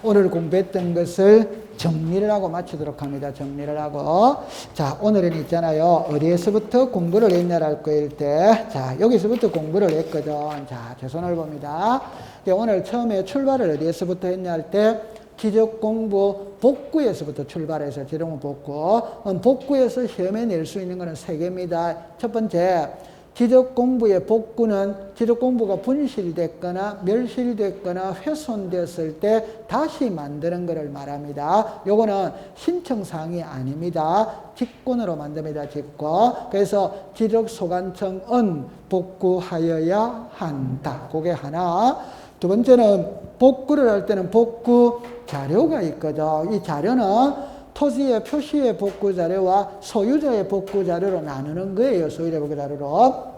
오늘 공부했던 것을 정리를 하고 마치도록 합니다. 정리를 하고. 자, 오늘은 있잖아요. 어디에서부터 공부를 했냐 할 거일 때. 자, 여기서부터 공부를 했거든. 자, 제 손을 봅니다. 오늘 처음에 출발을 어디에서부터 했냐 할 때, 지적 공부 복구에서부터 출발해서 지적 복구. 복구에서 시험에 낼 수 있는 것은 3개입니다. 첫 번째, 지적 공부의 복구는 지적 공부가 분실됐거나 멸실됐거나 훼손됐을 때 다시 만드는 것을 말합니다. 요거는 신청사항이 아닙니다. 직권으로 만듭니다. 직권. 그래서 지적 소관청은 복구하여야 한다. 그게 하나. 두 번째는 복구를 할 때는 복구 자료가 있거든. 이 자료는 토지의 표시의 복구 자료와 소유자의 복구 자료로 나누는 거예요. 소유자 복구 자료로.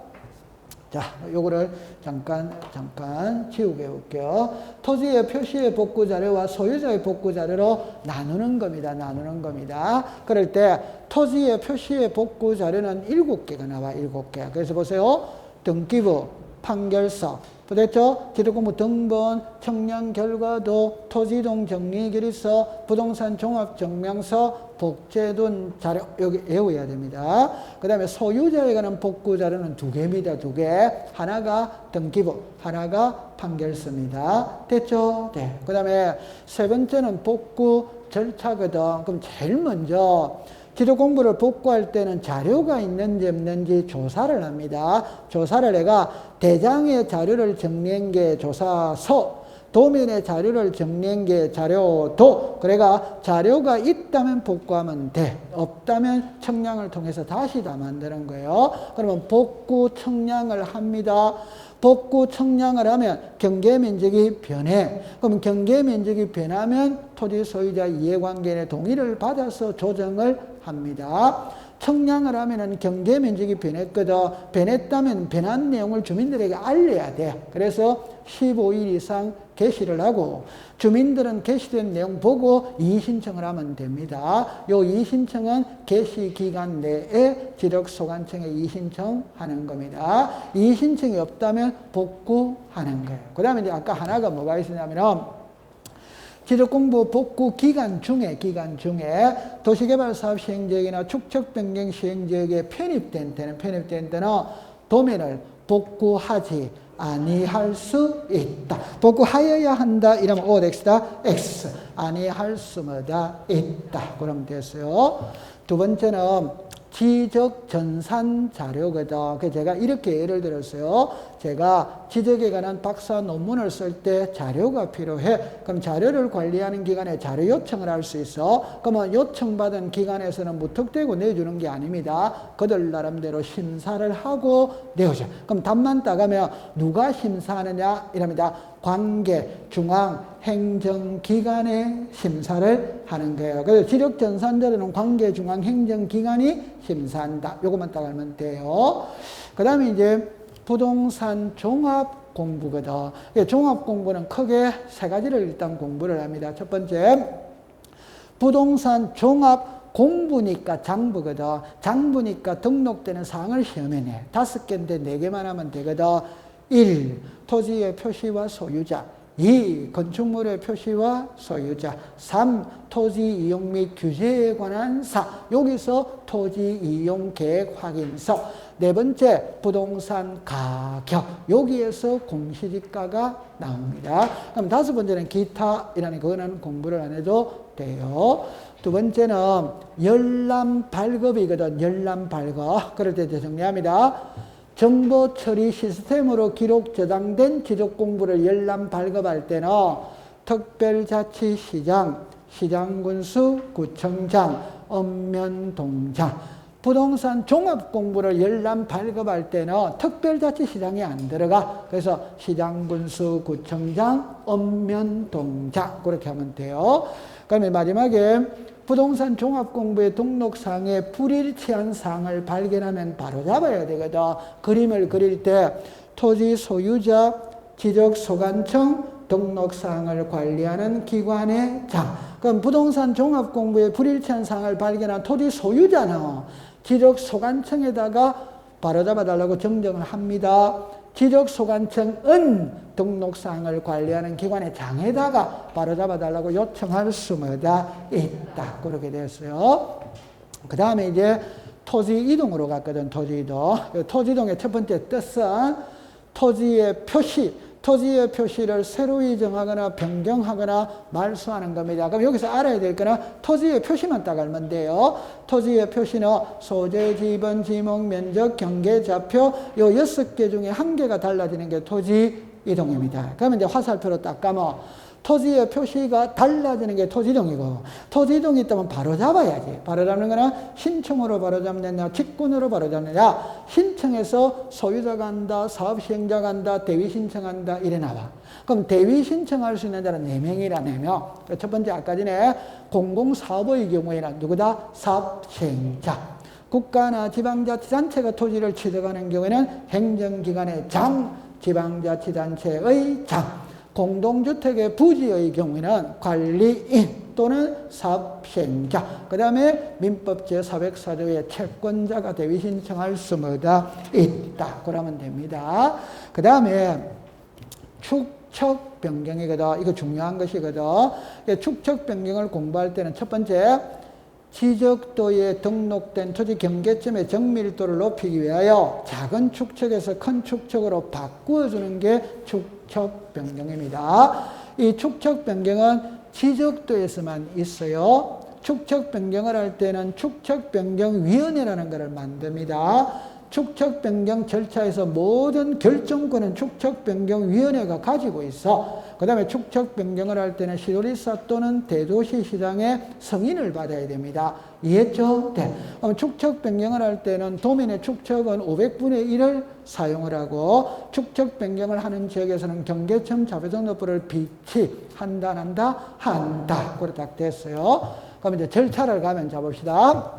자, 요거를 잠깐 지우게 해볼게요. 토지의 표시의 복구 자료와 소유자의 복구 자료로 나누는 겁니다. 나누는 겁니다. 그럴 때 토지의 표시의 복구 자료는 7개가 나와. 7개. 그래서 보세요. 등기부, 판결서, 됐죠? 지적공부 등본, 청량 결과도, 토지동 정리결의서, 부동산 종합증명서, 복제돈 자료, 여기 외워야 됩니다. 그 다음에 소유자에 관한 복구 자료는 2개입니다. 2개. 하나가 등기부, 하나가 판결서입니다. 됐죠? 네. 그 다음에 세 번째는 복구 절차거든. 그럼 제일 먼저 지적 공부를 복구할 때는 자료가 있는지 없는지 조사를 합니다. 조사를 해가 대장의 자료를 정리한 게 조사서, 도면의 자료를 정리한 게 자료도. 그래가 자료가 있다면 복구하면 돼. 없다면 청량을 통해서 다시 다 만드는 거예요. 그러면 복구 청량을 합니다. 복구 청량을 하면 경계면적이 변해. 그럼 경계면적이 변하면 토지 소유자 이해관계인의 동의를 받아서 조정을 합니다. 청량을 하면은 경계면적이 변했거든. 변했다면 변한 내용을 주민들에게 알려야 돼. 그래서 15일 이상 게시를 하고 주민들은 게시된 내용 보고 이의신청을 하면 됩니다. 요 이의신청은 게시기간 내에 지적소관청에 이의신청하는 겁니다. 이의신청이 없다면 복구하는 거예요. 그 다음에 이제 아까 하나가 뭐가 있었냐면 지적공부 복구 기간 중에 도시개발사업 시행지역이나 축척변경 시행지역에 편입된 때는 도면을 복구하지 아니할 수 있다. 복구하여야 한다. 이러면 O, X다. X. 아니할 수마다 있다. 그러면 됐어요. 두 번째는 지적 전산 자료거든. 그래서 제가 이렇게 예를 들었어요. 제가 지적에 관한 박사 논문을 쓸 때 자료가 필요해. 그럼 자료를 관리하는 기관에 자료 요청을 할 수 있어. 그러면 요청받은 기관에서는 무턱대고 내주는 게 아닙니다. 그들 나름대로 심사를 하고 내오죠. 그럼 답만 따가면 누가 심사하느냐? 이랍니다. 관계 중앙 행정기관에 심사를 하는 거예요. 그래서 지적전산자료는 관계 중앙 행정기관이 심사한다. 요것만 딱 알면 돼요. 그 다음에 이제 부동산 종합 공부거든. 종합 공부는 크게 3가지를 일단 공부를 합니다. 첫 번째, 부동산 종합 공부니까 장부거든. 장부니까 등록되는 사항을 시험에 내. 5개인데 4개만 하면 되거든. 1. 토지의 표시와 소유자. 2. 건축물의 표시와 소유자. 3. 토지 이용 및 규제에 관한 사. 여기서 토지 이용 계획 확인서. 4번째, 부동산 가격. 여기에서 공시지가가 나옵니다. 그럼 5번째는 기타이라는 그거는 공부를 안 해도 돼요. 두 번째는 열람 발급이거든. 열람 발급. 그럴 때 정리합니다. 정보 처리 시스템으로 기록 저장된 지적 공부를 열람 발급할 때는 특별자치시장, 시장군수, 구청장, 읍면동장, 부동산 종합 공부를 열람 발급할 때는 특별자치시장이 안 들어가. 그래서 시장군수, 구청장, 읍면동장 그렇게 하면 돼요. 그다음에 마지막에 부동산 종합공부의 등록상에 불일치한 사항을 발견하면 바로 잡아야 되거든. 그림을 그릴 때 토지 소유자, 지적소관청, 등록사항을 관리하는 기관의 장. 그럼 부동산 종합공부에 불일치한 사항을 발견한 토지 소유자는 지적소관청에다가 바로잡아 달라고 정정을 합니다. 지적소관청은 등록사항을 관리하는 기관의 장에다가 바로잡아 달라고 요청할 수마다 있다. 그렇게 됐어요. 그 다음에 이제 토지 이동으로 갔거든. 토지 이동. 토지 이동의 첫 번째 뜻은 토지의 표시, 토지의 표시를 새로이 정하거나 변경하거나 말소하는 겁니다. 그럼 여기서 알아야 될 거는 토지의 표시만 딱 알면 돼요. 토지의 표시는 소재, 지번, 지목, 면적, 경계, 좌표 요 6개 중에 1개가 달라지는 게 토지 이동입니다. 그러면 이제 화살표로 딱 감아. 토지의 표시가 달라지는 게 토지이동이고, 토지이동이 있다면 바로 잡아야지. 바로 잡는 거는 신청으로 바로 잡느냐, 직권으로 바로 잡느냐. 신청해서 소유자가 한다, 사업시행자가 한다, 대위 신청한다, 이래 나와. 그럼 대위 신청할 수 있는 자는 4명이라 4명. 첫 번째 아까 전에 공공사업의 경우에는 누구다? 사업시행자. 국가나 지방자치단체가 토지를 취득하는 경우에는 행정기관의 장, 지방자치단체의 장. 공동주택의 부지의 경우에는 관리인 또는 사업시행자, 그 다음에 민법 제404조의 채권자가 대위 신청할 수마다 있다. 그러면 됩니다. 그 다음에 축척 변경이거든. 이거 중요한 것이거든. 축척 변경을 공부할 때는 첫 번째, 지적도에 등록된 토지 경계점의 정밀도를 높이기 위하여 작은 축척에서 큰 축척으로 바꾸어주는 게 축척 변경입니다. 이 축척 변경은 지적도에서만 있어요. 축척 변경을 할 때는 축척 변경위원회라는 것을 만듭니다. 축척 변경 절차에서 모든 결정권은 축척 변경위원회가 가지고 있어. 그 다음에 축척 변경을 할 때는 시도지사 또는 대도시시장의 승인을 받아야 됩니다. 이해했죠? 네. 그럼 축척 변경을 할 때는 도민의 축척은 500분의 1을 사용을 하고, 축척 변경을 하는 지역에서는 경계점 자료등록부를 비치한다, 안 한다? 한다. 그렇게 딱 됐어요. 그럼 이제 절차를 가면 잡읍시다.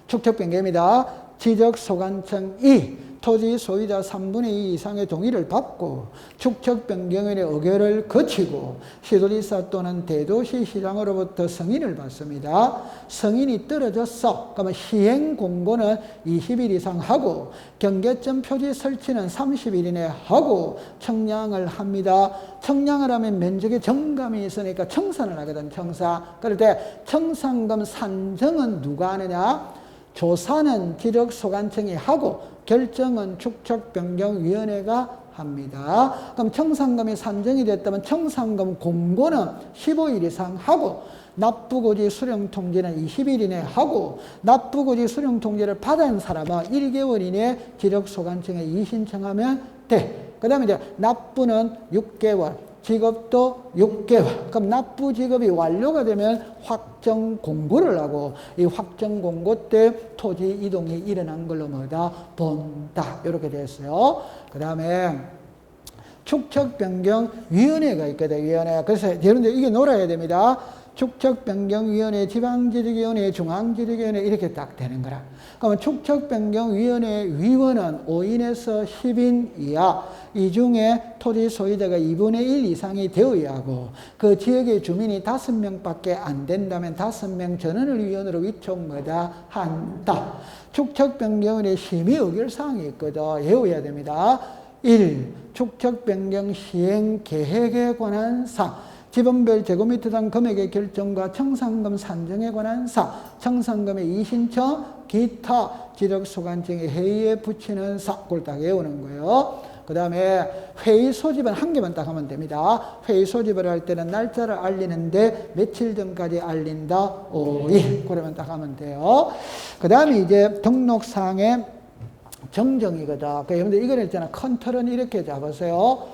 축척 변경입니다. 지적소관청이 토지 소유자 3분의 2 이상의 동의를 받고 축척 변경의 의결을 거치고 시도지사 또는 대도시시장으로부터 승인을 받습니다. 승인이 떨어졌어. 그러면 시행 공고는 20일 이상 하고 경계점 표지 설치는 30일 이내 하고 청량을 합니다. 청량을 하면 면적에 정감이 있으니까 청산을 하거든. 청산. 그럴 때 청산금 산정은 누가 하느냐? 조사는 지적소관청이 하고 결정은 축척변경위원회가 합니다. 그럼 청산금이 산정이 됐다면 청산금 공고는 15일 이상 하고 납부고지 수령통지는 20일 이내 하고 납부고지 수령통지를 받은 사람은 1개월 이내에 지적소관청에 이의신청하면 돼. 그 다음에 이제 납부는 6개월. 직업도 6개월. 그럼 납부 직업이 완료가 되면 확정 공고를 하고 이 확정 공고 때 토지 이동이 일어난 걸로 뭐다? 본다. 이렇게 됐어요. 그 다음에 축척변경위원회가 있거든. 위원회. 그래서 여러분들 이게 놀아야 됩니다. 축척변경위원회, 지방지적위원회, 중앙지적위원회 이렇게 딱 되는 거라. 그러면 축척변경위원회 위원은 5인에서 10인 이하, 이 중에 토지 소유자가 2분의 1 이상이 되어야 하고 그 지역의 주민이 5명밖에 안 된다면 5명 전원을 위원으로 위촉마다 한다. 축척변경위원회 심의 의결사항이 있거든. 외워야 됩니다. 1. 축척변경 시행 계획에 관한 사항. 지번별 제곱미터당 금액의 결정과 청산금 산정에 관한 사항, 청산금의 이의신청, 기타 지적소관청의 회의에 붙이는 사항, 그걸 딱 외우는 거예요. 그 다음에 회의 소집은 한 개만 딱 하면 됩니다. 회의 소집을 할 때는 날짜를 알리는데 며칠 전까지 알린다, 5일. 그러면 딱 하면 돼요. 그 다음에 이제 등록사항의 정정이거든. 그러니까 여러분들 이거는 있잖아. 큰 틀은 이렇게 잡으세요.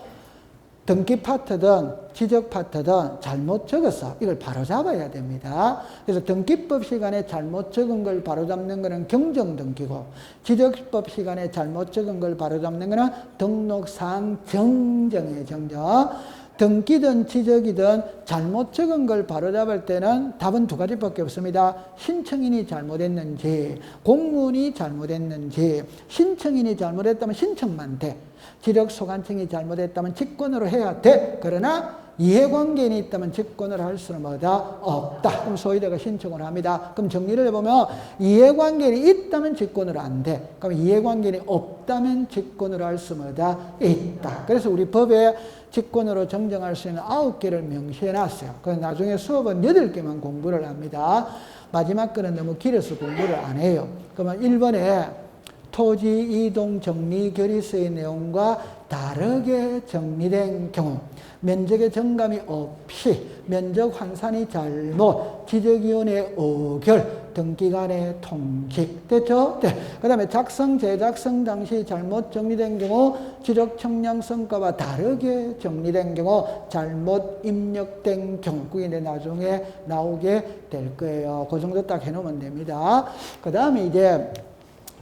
등기 파트든 지적 파트든 잘못 적었어. 이걸 바로 잡아야 됩니다. 그래서 등기법 시간에 잘못 적은 걸 바로 잡는 거는 경정등기고 지적법 시간에 잘못 적은 걸 바로 잡는 거는 등록사항 정정이에요. 정정. 등기든 지적이든 잘못 적은 걸 바로잡을 때는 답은 2가지밖에 없습니다. 신청인이 잘못했는지, 공무원이 잘못했는지. 신청인이 잘못했다면 신청만 돼. 지적소관청이 잘못했다면 직권으로 해야 돼. 그러나 이해관계인이 있다면 직권을 할 수는 뭐다? 없다. 그럼 소유자가 신청을 합니다. 그럼 정리를 해보면 이해관계인이 있다면 직권을 안 돼. 그럼 이해관계인이 없다면 직권을 할 수 뭐다? 있다. 그래서 우리 법에 직권으로 정정할 수 있는 9개를 명시해 놨어요. 그래서 나중에 수업은 8개만 공부를 합니다. 마지막 거는 너무 길어서 공부를 안 해요. 그러면 1번에 토지 이동 정리 결의서의 내용과 다르게 정리된 경우, 면적의 정감이 없이 면적 환산이 잘못, 지적위원회 의결, 등기간의 통직. 됐죠? 네. 그 다음에 작성, 재작성 당시 잘못 정리된 경우, 지적 청량성과와 다르게 정리된 경우, 잘못 입력된 경우, 그게 나중에 나오게 될 거예요. 그 정도 딱 해놓으면 됩니다. 그 다음에 이제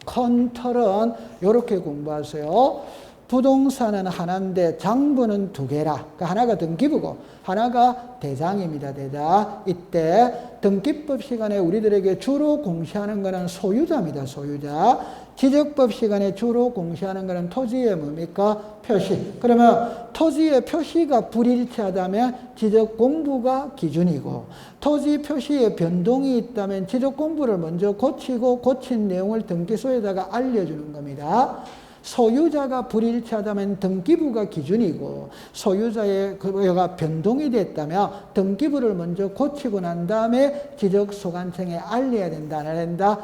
컨트롤은 이렇게 공부하세요. 부동산은 하나인데 장부는 2개라. 그러니까 하나가 등기부고 하나가 대장입니다. 대장. 이때 등기법 시간에 우리들에게 주로 공시하는 것은 소유자입니다. 소유자. 지적법 시간에 주로 공시하는 것은 토지의 뭡니까? 표시. 그러면 토지의 표시가 불일치하다면 지적 공부가 기준이고, 토지 표시에 변동이 있다면 지적 공부를 먼저 고치고 고친 내용을 등기소에다가 알려주는 겁니다. 소유자가 불일치하다면 등기부가 기준이고, 소유자의 그가 변동이 됐다면 등기부를 먼저 고치고 난 다음에 지적소관청에 알려야 된다, 안 해야 된다?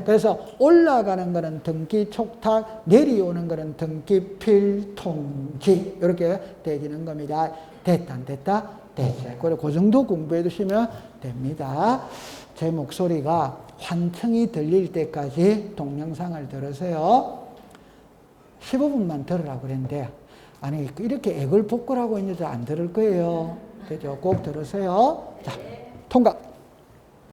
그래서 올라가는 거는 등기 촉탁, 내려오는 거는 등기 필통지, 이렇게 되어지는 겁니다. 됐다, 안 됐다? 됐어요. 그리고 그 정도 공부해 두시면 됩니다. 제 목소리가 환청이 들릴 때까지 동영상을 들으세요. 15분만 들으라고 그랬는데, 아니, 이렇게 애걸복걸하고 있는데 안 들을 거예요. 그죠? 꼭 들으세요. 자, 통과.